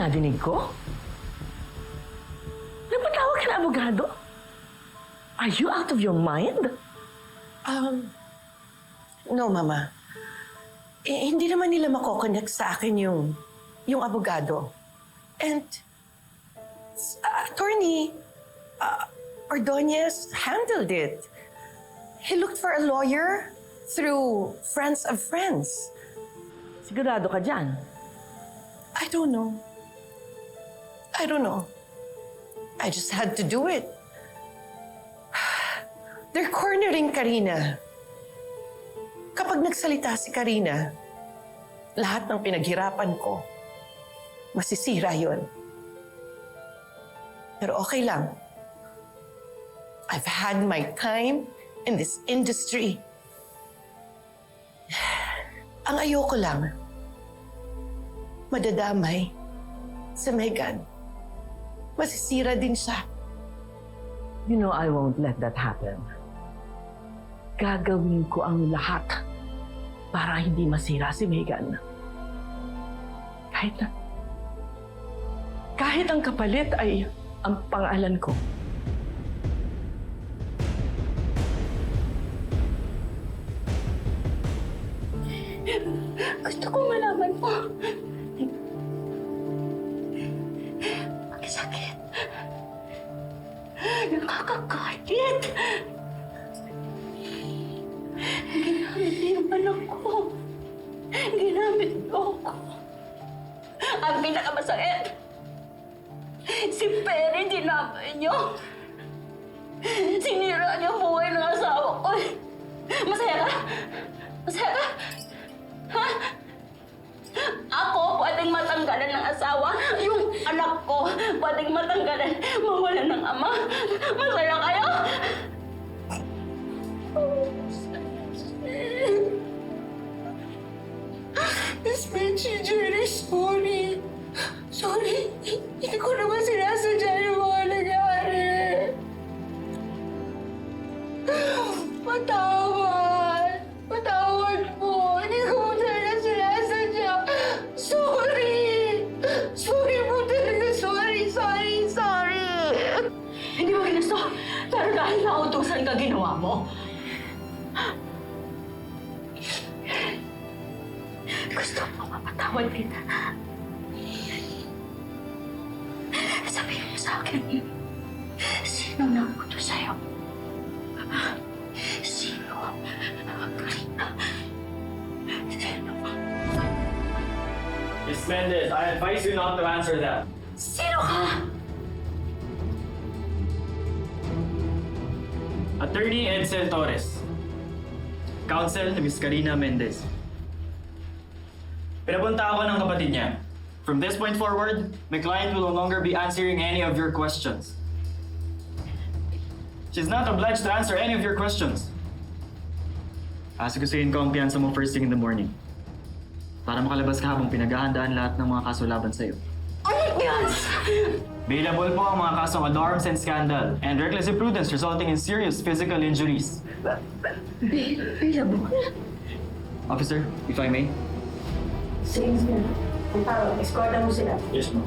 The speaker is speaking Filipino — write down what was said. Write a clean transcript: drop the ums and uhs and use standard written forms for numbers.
nadinig ko? Napatawag ka na abogado? Are you out of your mind? No, Mama. Hindi naman nila mako-connect sa akin yung abogado. And Attorney Ordonez handled it. He looked for a lawyer through friends of friends. Sigurado ka dyan? I don't know. I just had to do it. They're cornering Karina. Kapag nagsalita si Karina, lahat ng pinaghirapan ko, masisira yon. Pero okay lang. I've had my time in this industry. Ang ayoko lang, madadamay si Megan. Masisira din siya. You know I won't let that happen. Gagawin ko ang lahat para hindi masira si Megan. Kahit ang kapalit ay ang pangalan ko. Gusto kong malaman po. Sakit. Nakakakakit. Ginamit niya yung anak ko. Ginamit niyo ako. Ang pinakamasakit, si Perry dinamay niyo. Sinira niyo ang buhay ng asawa ko. Masaya ka? Masaya ka? Ha? Ako pwedeng matanggalan ng asawa. Yung anak ko pwedeng matanggalan, mawalan ng ama. Masaya kayo? Miss Benji, Jerry, sorry. Sorry. Hindi ko naman sinasadya yung mga nangyari. Patawad. Patawad po. Hindi ko mo talaga sinasadya. Sorry. Sorry po talaga. Sorry. Hindi mo ginusto. Pero dahil nautusan ka, ginawa mo. Gusto mo mapatawad kita. Sabihin mo sa akin, sino nautos sa'yo? Sino? Karina. Sino ba? Miss Mendez, I advise you not to answer that. Sino ka? Attorney Edsel Torres. Counsel ni Miss Karina Mendez. Pinapunta ako ng kapatid niya. From this point forward, my client will no longer be answering any of your questions. She's not obliged to answer any of your questions. Asigusuhin ko ang piyansa mo first thing in the morning. Para makalabas ka habang pinaghahandaan lahat ng mga kaso laban sa'yo. Ano yan? Bailable po ang mga kasong alarms and scandal and reckless imprudence resulting in serious physical injuries. Bilabo. Officer, if I may. Sige, sir. Escorta mo sila. Yes, ma'am.